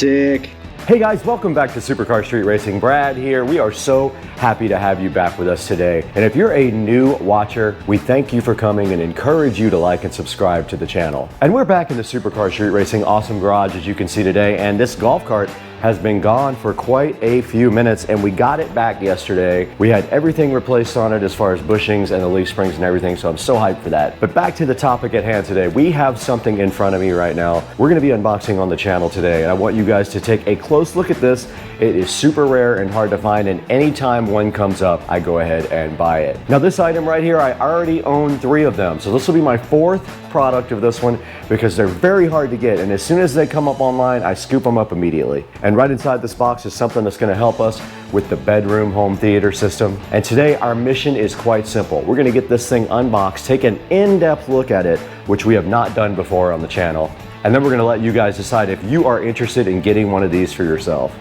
Sick. Hey guys, welcome back to Supercar Street Racing. Brad here. We are so happy to have you back with us today. And if you're a new watcher, we thank you for coming and encourage you to like and subscribe to the channel. And we're back in the Supercar Street Racing awesome garage, as you can see today. And this golf cart has been gone for quite a few minutes, and we got it back yesterday. We had everything replaced on it as far as bushings and the leaf springs and everything, so I'm so hyped for that. But back to the topic at hand today. We have something in front of me right now. We're gonna be unboxing on the channel today, and I want you guys to take a close look at this. It is super rare and hard to find, and anytime one comes up, I go ahead and buy it. Now this item right here, I already own 3 of them, so this will be my 4th product of this one because they're very hard to get, and as soon as they come up online, I scoop them up immediately. And right inside this box is something that's going to help us with the bedroom home theater system. And today our mission is quite simple. We're going to get this thing unboxed, take an in-depth look at it, which we have not done before on the channel, and then we're going to let you guys decide if you are interested in getting one of these for yourself.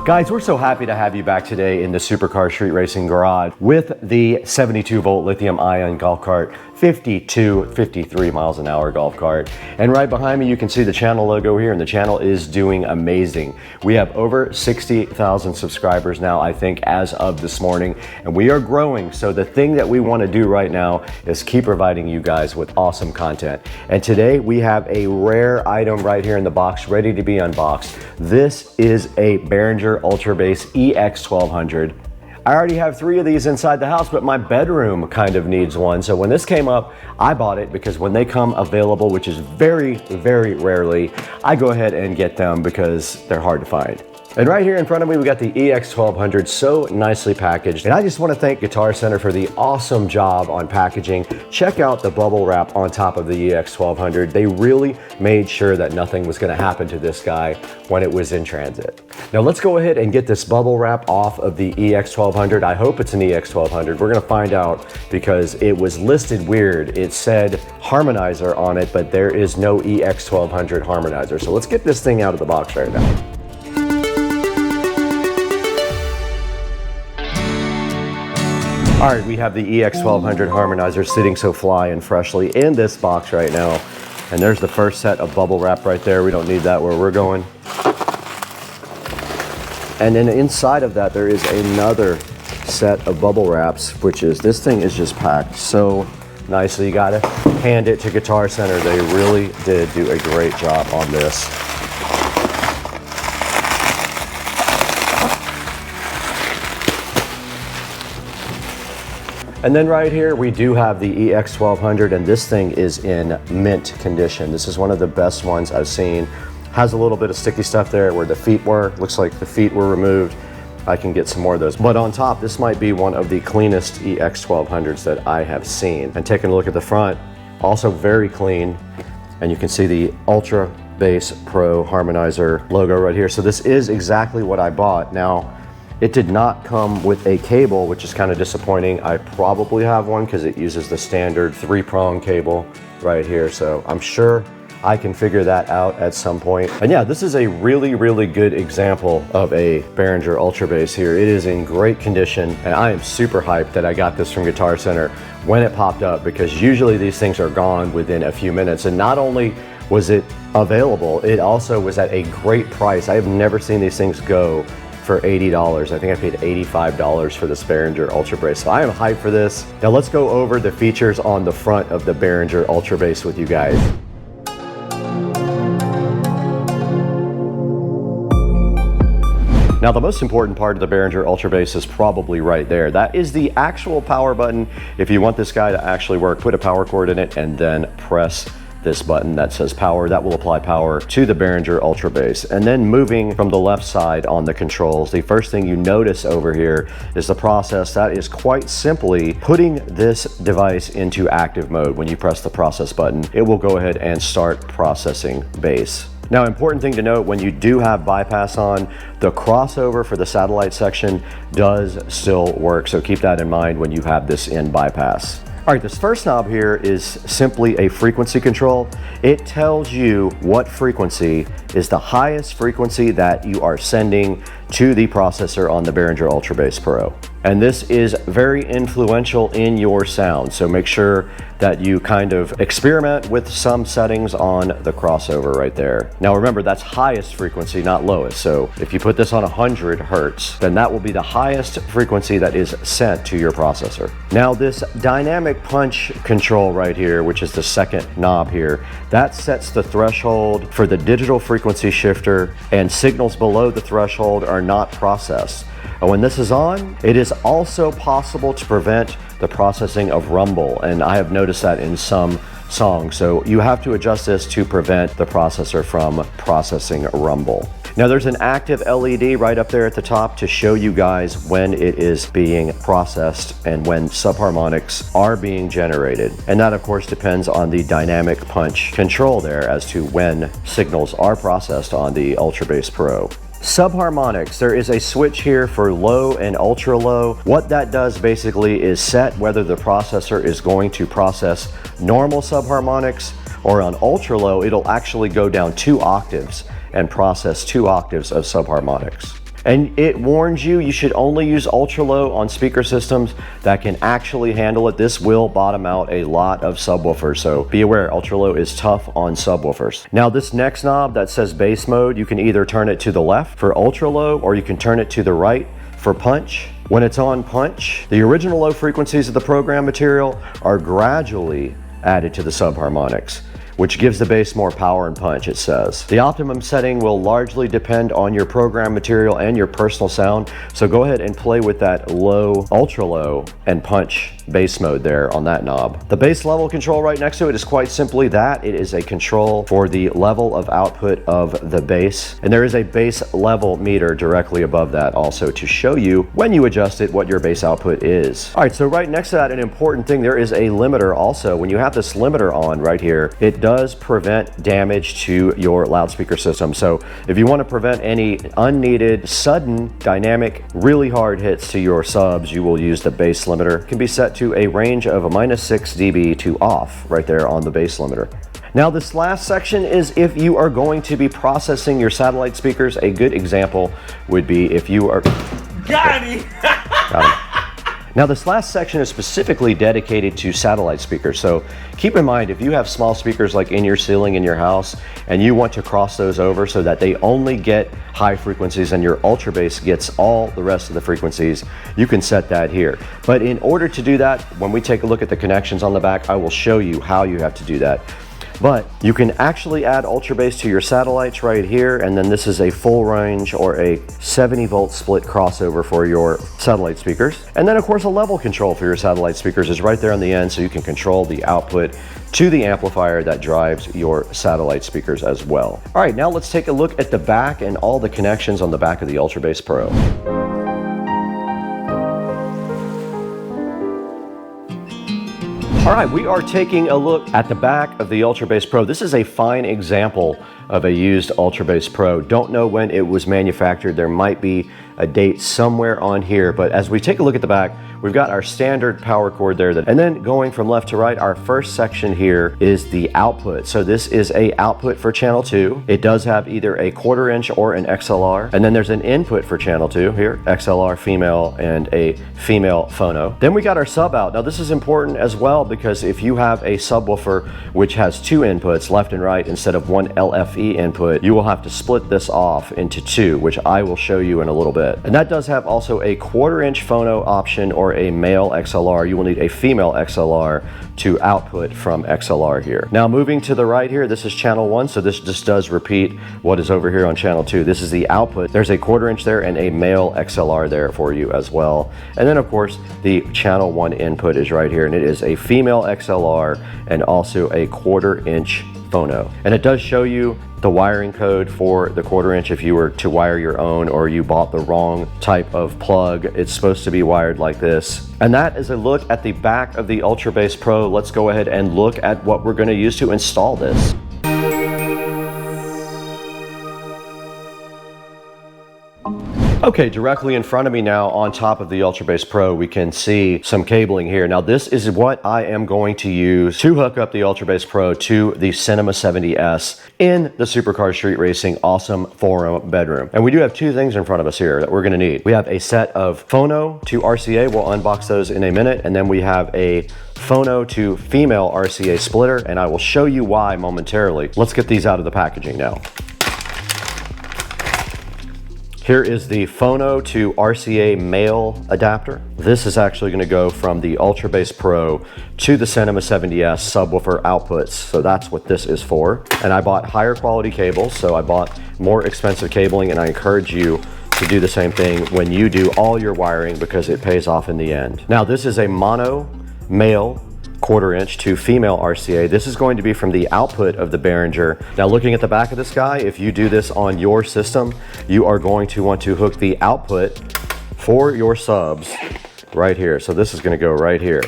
Guys, we're so happy to have you back today in the Supercar Street Racing garage with the 72-volt lithium-ion golf cart, 53 miles an hour golf cart. And right behind me, you can see the channel logo here, and the channel is doing amazing. We have over 60,000 subscribers now, I think, as of this morning, and we are growing. So the thing that we want to do right now is keep providing you guys with awesome content. And today we have a rare item right here in the box, ready to be unboxed. This is a Behringer Ultrabass EX-1200. I already have 3 of these inside the house, but my bedroom kind of needs one. So when this came up, I bought it because when they come available, which is very, very rarely, I go ahead and get them because they're hard to find. And right here in front of me, we got the EX-1200, so nicely packaged. And I just want to thank Guitar Center for the awesome job on packaging. Check out the bubble wrap on top of the EX-1200. They really made sure that nothing was going to happen to this guy when it was in transit. Now let's go ahead and get this bubble wrap off of the EX-1200. I hope it's an EX-1200. We're going to find out because it was listed weird. It said harmonizer on it, but there is no EX-1200 harmonizer. So let's get this thing out of the box right now. All right, we have the EX-1200 harmonizer sitting so fly and freshly in this box right now. And there's the first set of bubble wrap right there. We don't need that where we're going. And then inside of that, there is another set of bubble wraps, which is, this thing is just packed so nicely. You gotta hand it to Guitar Center. They really did do a great job on this. And then right here, we do have the EX-1200, and this thing is in mint condition. This is one of the best ones I've seen. Has a little bit of sticky stuff there where the feet were. Looks like the feet were removed. I can get some more of those. But on top, this might be one of the cleanest EX-1200s that I have seen. And taking a look at the front, also very clean. And you can see the Ultrabass Pro harmonizer logo right here. So this is exactly what I bought. Now, it did not come with a cable, which is kind of disappointing. I probably have one because it uses the standard 3-prong cable right here. So I'm sure I can figure that out at some point. And yeah, this is a really, really good example of a Behringer Ultrabass here. It is in great condition, and I am super hyped that I got this from Guitar Center when it popped up, because usually these things are gone within a few minutes. And not only was it available, it also was at a great price. I have never seen these things go for $80. I think I paid $85 for this Behringer Ultrabass. So I am hyped for this. Now let's go over the features on the front of the Behringer Ultrabass with you guys. Now the most important part of the Behringer Ultrabass is probably right there. That is the actual power button. If you want this guy to actually work, put a power cord in it and then press this button that says power. That will apply power to the Behringer Ultrabass. And then moving from the left side on the controls, the first thing you notice over here is the process. That is quite simply putting this device into active mode. When you press the process button, it will go ahead and start processing bass. Now, important thing to note, when you do have bypass on, the crossover for the satellite section does still work. So keep that in mind when you have this in bypass. All right, this first knob here is simply a frequency control. It tells you what frequency is the highest frequency that you are sending to the processor on the Behringer Ultrabass Pro. And this is very influential in your sound. So make sure that you kind of experiment with some settings on the crossover right there. Now remember, that's highest frequency, not lowest. So if you put this on 100 Hertz, then that will be the highest frequency that is sent to your processor. Now this dynamic punch control right here, which is the second knob here, that sets the threshold for the digital frequency shifter, and signals below the threshold are not processed. And when this is on, it is also possible to prevent the processing of rumble, and I have noticed that in some songs. So you have to adjust this to prevent the processor from processing rumble. Now there's an active LED right up there at the top to show you guys when it is being processed and when subharmonics are being generated. And that of course depends on the dynamic punch control there as to when signals are processed on the Ultrabass Pro. Subharmonics, there is a switch here for low and ultra low. What that does basically is set whether the processor is going to process normal subharmonics, or on ultra low, it'll actually go down 2 octaves and process 2 octaves of subharmonics. And it warns you, you should only use ultra low on speaker systems that can actually handle it. This will bottom out a lot of subwoofers, so be aware, ultra low is tough on subwoofers. Now this next knob that says bass mode, you can either turn it to the left for ultra low, or you can turn it to the right for punch. When it's on punch, the original low frequencies of the program material are gradually added to the subharmonics, which gives the bass more power and punch, it says. The optimum setting will largely depend on your program material and your personal sound, so go ahead and play with that low, ultra low, and punch bass mode there on that knob. The bass level control right next to it is quite simply that. It is a control for the level of output of the bass, and there is a bass level meter directly above that also to show you when you adjust it what your bass output is. All right, so right next to that, an important thing, there is a limiter also. When you have this limiter on right here, it does prevent damage to your loudspeaker system. So if you want to prevent any unneeded, sudden, dynamic, really hard hits to your subs, you will use the bass limiter. It can be set to a range of a -6 dB to off right there on the bass limiter. Now this last section is if you are going to be processing your satellite speakers. A good example would be if you are... Got him! Now this last section is specifically dedicated to satellite speakers, so keep in mind if you have small speakers like in your ceiling in your house and you want to cross those over so that they only get high frequencies and your Ultrabass gets all the rest of the frequencies, you can set that here. But in order to do that, when we take a look at the connections on the back, I will show you how you have to do that. But you can actually add Ultrabass to your satellites right here, and then this is a full range or a 70 volt split crossover for your satellite speakers. And then of course a level control for your satellite speakers is right there on the end, so you can control the output to the amplifier that drives your satellite speakers as well. All right, now let's take a look at the back and all the connections on the back of the Ultrabass Pro. All right, we are taking a look at the back of the Ultrabass Pro. This is a fine example of a used Ultrabass Pro. Don't know when it was manufactured. There might be a date somewhere on here, but as we take a look at the back, we've got our standard power cord there, and then going from left to right, our first section here is the output. So this is a output for channel 2. It does have either a 1/4 inch or an XLR, and then there's an input for channel 2 here, XLR female and a female phono. Then we got our sub out. Now this is important as well, because if you have a subwoofer which has 2 inputs, left and right, instead of 1 LFE input, you will have to split this off into 2, which I will show you in a little bit. And that does have also a 1/4 inch phono option or a male XLR. You will need a female XLR to output from XLR here. Now moving to the right here, this is channel 1, so this just does repeat what is over here on channel 2. This is the output. There's a 1/4 inch there and a male XLR there for you as well. And then of course the channel 1 input is right here, and it is a female XLR and also a 1/4 inch phono. And it does show you the wiring code for the 1/4 inch if you were to wire your own or you bought the wrong type of plug. It's supposed to be wired like this. And that is a look at the back of the Ultrabass Pro. Let's go ahead and look at what we're going to use to install this. Okay, directly in front of me now on top of the Ultrabass Pro, we can see some cabling here. Now this is what I am going to use to hook up the Ultrabass Pro to the Cinema 70S in the Supercar Street Racing Awesome Forum bedroom. And we do have two things in front of us here that we're gonna need. We have a set of phono to RCA, we'll unbox those in a minute, and then we have a phono to female RCA splitter, and I will show you why momentarily. Let's get these out of the packaging now. Here is the phono to RCA male adapter. This is actually going to go from the Ultrabass Pro to the Cinema 70S subwoofer outputs. So that's what this is for. And I bought higher quality cables, so I bought more expensive cabling, and I encourage you to do the same thing when you do all your wiring because it pays off in the end. Now this is a mono male 1/4 inch to female RCA. This is going to be from the output of the Behringer. Now looking at the back of this guy, if you do this on your system, you are going to want to hook the output for your subs right here. So this is going to go right here.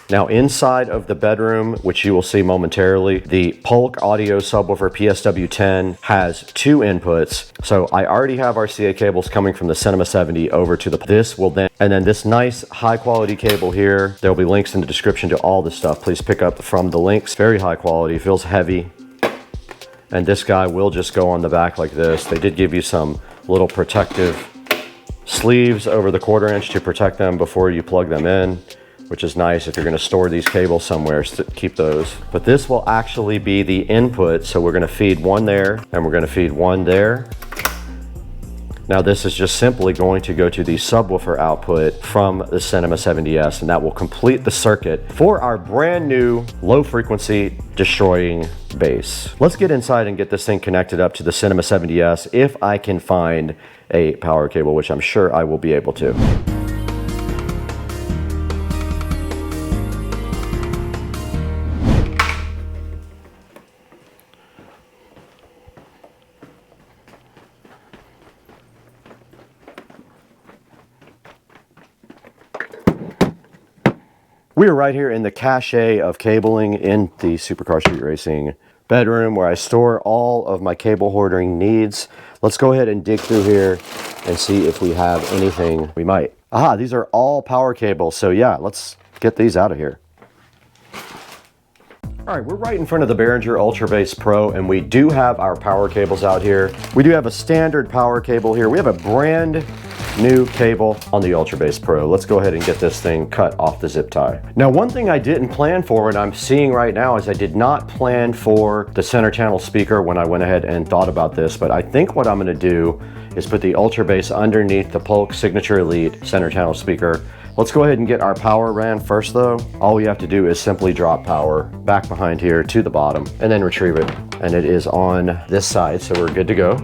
Now inside of the bedroom, which you will see momentarily, the Polk Audio Subwoofer PSW10 has 2 inputs. So I already have RCA cables coming from the Cinema 70 over to this will then, and then this nice high quality cable here, there'll be links in the description to all this stuff. Please pick up from the links. Very high quality, feels heavy. And this guy will just go on the back like this. They did give you some little protective sleeves over the 1/4 inch to protect them before you plug them in, which is nice if you're going to store these cables somewhere, keep those. But this will actually be the input, so we're going to feed one there, and we're going to feed one there. Now this is just simply going to go to the subwoofer output from the Cinema 70S, and that will complete the circuit for our brand new low frequency destroying bass. Let's get inside and get this thing connected up to the Cinema 70S if I can find a power cable, which I'm sure I will be able to. We are right here in the cache of cabling in the Supercar Street Racing bedroom where I store all of my cable hoarding needs. Let's go ahead and dig through here and see if we have anything we might. Aha, these are all power cables. So yeah, let's get these out of here. All right, we're right in front of the Behringer Ultrabass Pro, and we do have our power cables out here. We do have a standard power cable here. We have a brand new cable on the Ultrabass Pro. Let's go ahead and get this thing cut off the zip tie. Now, one thing I didn't plan for, and I'm seeing right now, is I did not plan for the center channel speaker when I went ahead and thought about this, but I think what I'm gonna do is put the Ultrabass underneath the Polk Signature Elite center channel speaker. Let's go ahead and get our power ran first though. All we have to do is simply drop power back behind here to the bottom and then retrieve it. And it is on this side, so we're good to go.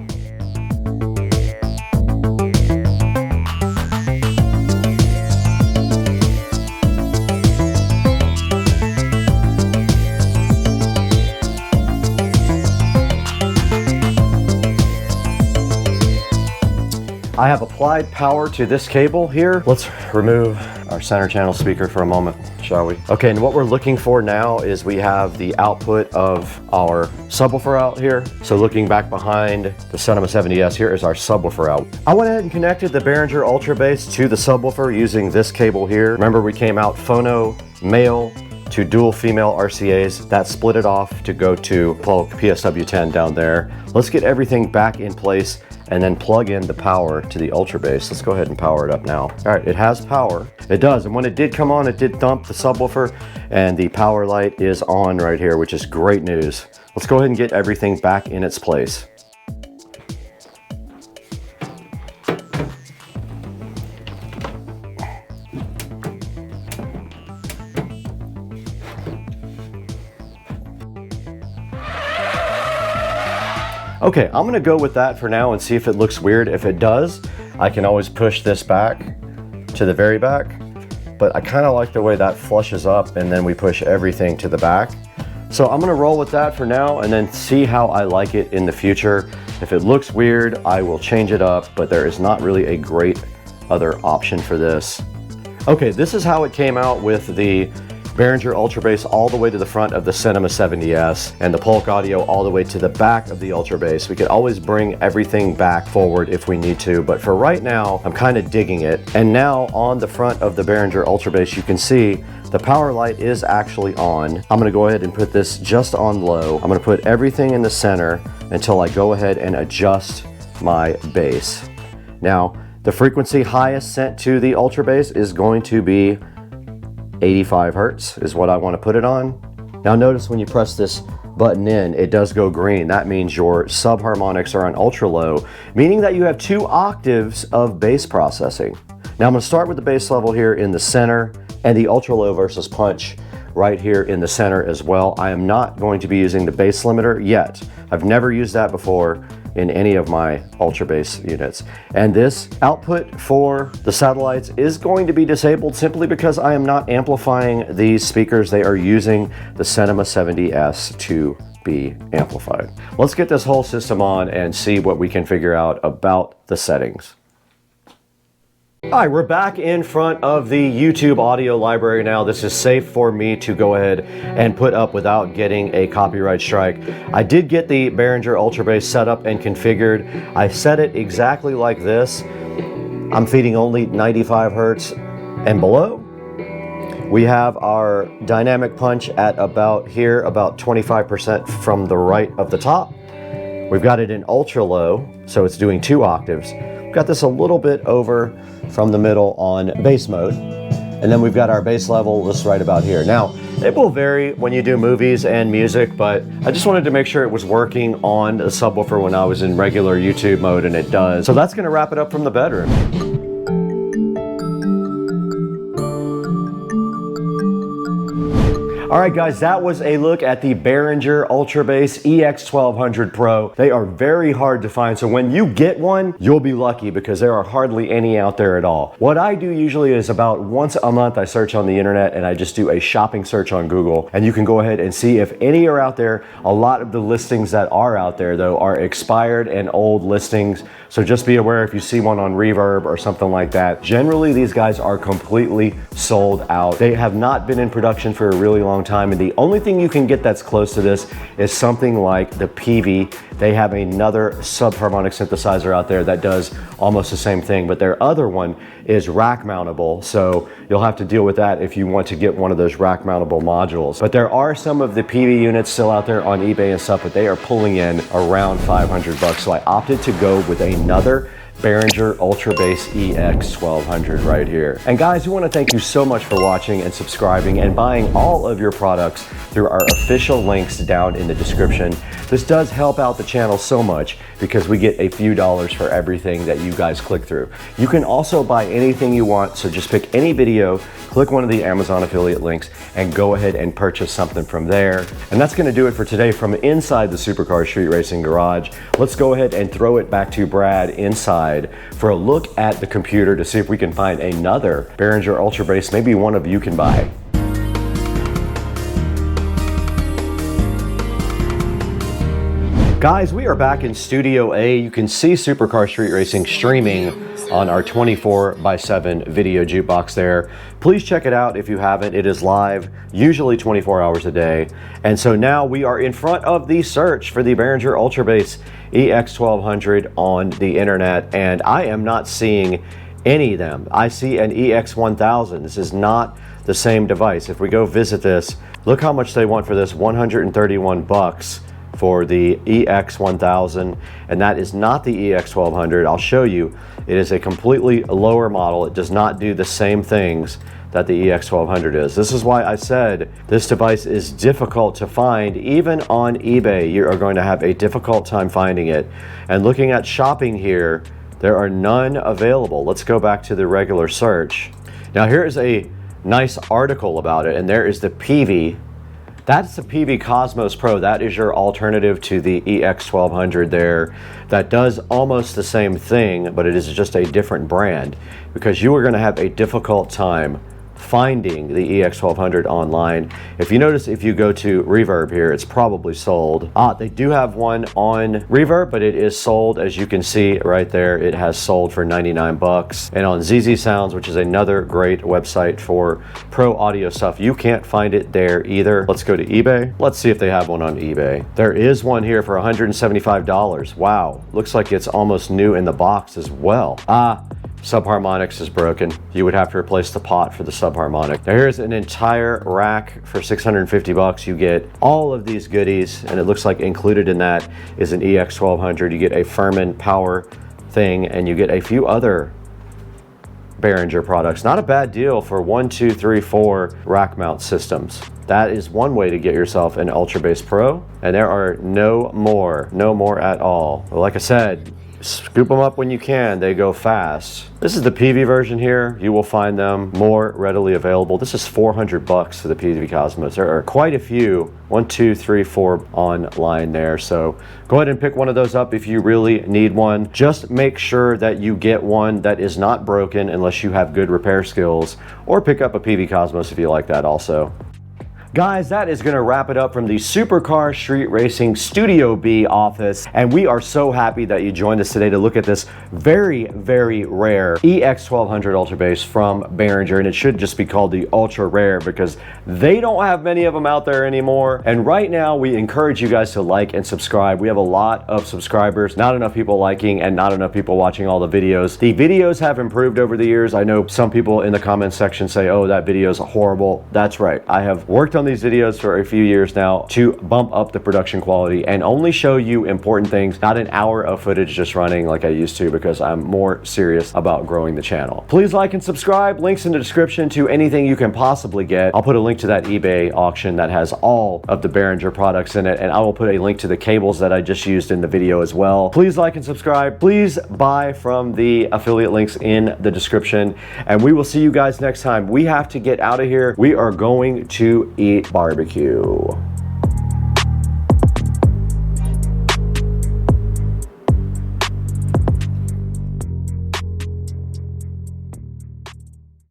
I have applied power to this cable here. Let's remove our center channel speaker for a moment, shall we? Okay, and what we're looking for now is we have the output of our subwoofer out here. So looking back behind the Cinema 70S, here is our subwoofer out. I went ahead and connected the Behringer Ultrabass to the subwoofer using this cable here. Remember, we came out phono male to dual female RCAs. That split it off to go to Polk PSW10 down there. Let's get everything back in place and then plug in the power to the Ultrabass. Let's go ahead and power it up now. All right, it has power. It does, and when it did come on, it did thump the subwoofer, and the power light is on right here, which is great news. Let's go ahead and get everything back in its place. Okay, I'm gonna go with that for now and see if it looks weird. If it does, I can always push this back to the very back, but I kind of like the way that flushes up and then we push everything to the back. So I'm gonna roll with that for now and then see how I like it in the future. If it looks weird, I will change it up, but there is not really a great other option for this. Okay, this is how it came out with the Behringer Ultrabass all the way to the front of the Cinema 70S, and the Polk Audio all the way to the back of the Ultrabass. We could always bring everything back forward if we need to, but for right now, I'm kind of digging it. And now on the front of the Behringer Ultrabass, you can see the power light is actually on. I'm gonna go ahead and put this just on low. I'm gonna put everything in the center until I go ahead and adjust my bass. Now, the frequency highest sent to the Ultrabass is going to be 85 Hertz is what I want to put it on. Now notice when you press this button in, it does go green. That means your subharmonics are on ultra low, meaning that you have 2 octaves of bass processing. Now I'm going to start with the bass level here in the center and the ultra low versus punch right here in the center as well. I am not going to be using the bass limiter yet. I've never used that before in any of my ultra bass units. And this output for the satellites is going to be disabled simply because I am not amplifying these speakers. They are using the Cinema 70S to be amplified. Let's get this whole system on and see what we can figure out about the settings. All right, we're back in front of the YouTube audio library now. This is safe for me to go ahead and put up without getting a copyright strike. I did get the Behringer Ultrabass set up and configured. I set it exactly like this. I'm feeding only 95 Hertz and below. We have our dynamic punch at about here, about 25% from the right of the top. We've got it in ultra low, so it's doing 2 octaves. We've got this a little bit over from the middle on bass mode. And then we've got our bass level just right about here. Now, it will vary when you do movies and music, but I just wanted to make sure it was working on the subwoofer when I was in regular YouTube mode, and it does. So that's gonna wrap it up from the bedroom. All right, guys, that was a look at the Behringer Ultrabass EX-1200 Pro. They are very hard to find, so when you get one, you'll be lucky because there are hardly any out there at all. What I do usually is about once a month, I search on the internet and I just do a shopping search on Google, and you can go ahead and see if any are out there. A lot of the listings that are out there, though, are expired and old listings, so just be aware if you see one on Reverb or something like that. Generally, these guys are completely sold out. They have not been in production for a really long time, and the only thing you can get that's close to this is something like the Peavey. They have another subharmonic synthesizer out there that does almost the same thing, but their other one is rack mountable, so you'll have to deal with that if you want to get one of those rack mountable modules. But there are some of the Peavey units still out there on eBay and stuff, but they are pulling in around 500 bucks, so I opted to go with another Behringer Ultrabass EX-1200 right here. And guys, we want to thank you so much for watching and subscribing and buying all of your products through our official links down in the description. This does help out the channel so much because we get a few dollars for everything that you guys click through. You can also buy anything you want, so just pick any video, click one of the Amazon affiliate links, and go ahead and purchase something from there. And that's going to do it for today from inside the Supercar Street Racing Garage. Let's go ahead and throw it back to Brad inside for a look at the computer to see if we can find another Behringer Ultrabass maybe one of you can buy. Guys, we are back in Studio A. You can see Supercar Street Racing streaming on our 24/7 video jukebox there. Please check it out if you haven't. It is live, usually 24 hours a day. And so now we are in front of the search for the Behringer Ultrabass EX-1200 on the internet, and I am not seeing any of them. I see an EX-1000. This is not the same device. If we go visit this, look how much they want for this, 131 bucks. For the EX-1000, and that is not the EX-1200. I'll show you. It is a completely lower model. It does not do the same things that the EX-1200 is. This is why I said this device is difficult to find. Even on eBay, you are going to have a difficult time finding it. And looking at shopping here, there are none available. Let's go back to the regular search. Now here is a nice article about it, and there is the Peavey. That's the Peavey Kosmos Pro. That is your alternative to the EX-1200 there. That does almost the same thing, but it is just a different brand because you are going to have a difficult time finding the EX-1200 online. If you notice, if you go to Reverb here, it's probably sold. They do have one on Reverb, but it is sold. As you can see right there, it has sold for 99 bucks. And on ZZ Sounds, which is another great website for pro audio stuff, you can't find it there either. Let's go to eBay. Let's see if they have one on eBay. There is one here for $175. Wow, looks like it's almost new in the box as well. Subharmonics is broken. You would have to replace the pot for the Subharmonic. Now here's an entire rack for 650 bucks. You get all of these goodies, and it looks like included in that is an EX-1200. You get a Furman power thing, and you get a few other Behringer products. Not a bad deal for 1, 2, 3, 4 rack mount systems. That is one way to get yourself an Ultrabass Pro, and there are no more at all. But like I said, scoop them up when you can. They go fast. This is the Peavey version here. You will find them more readily available. This is 400 bucks for the Peavey Kosmos. There are quite a few, 1, 2, 3, 4 online there. So go ahead and pick one of those up if you really need one. Just make sure that you get one that is not broken unless you have good repair skills, or pick up a Peavey Kosmos if you like that also. Guys, that is going to wrap it up from the Supercar Street Racing Studio B office, and we are so happy that you joined us today to look at this very, very rare EX-1200 Ultrabass from Behringer, and it should just be called the Ultra Rare because they don't have many of them out there anymore. And right now, we encourage you guys to like and subscribe. We have a lot of subscribers, not enough people liking and not enough people watching all the videos. The videos have improved over the years. I know some people in the comments section say, oh, that video is horrible. That's right. I have worked on these videos for a few years now to bump up the production quality and only show you important things, not an hour of footage just running like I used to, because I'm more serious about growing the channel. Please like and subscribe. Links in the description to anything you can possibly get. I'll put a link to that eBay auction that has all of the Behringer products in it, and I will put a link to the cables that I just used in the video as well. Please like and subscribe. Please buy from the affiliate links in the description, and we will see you guys next time. We have to get out of here. We are going to eat barbecue.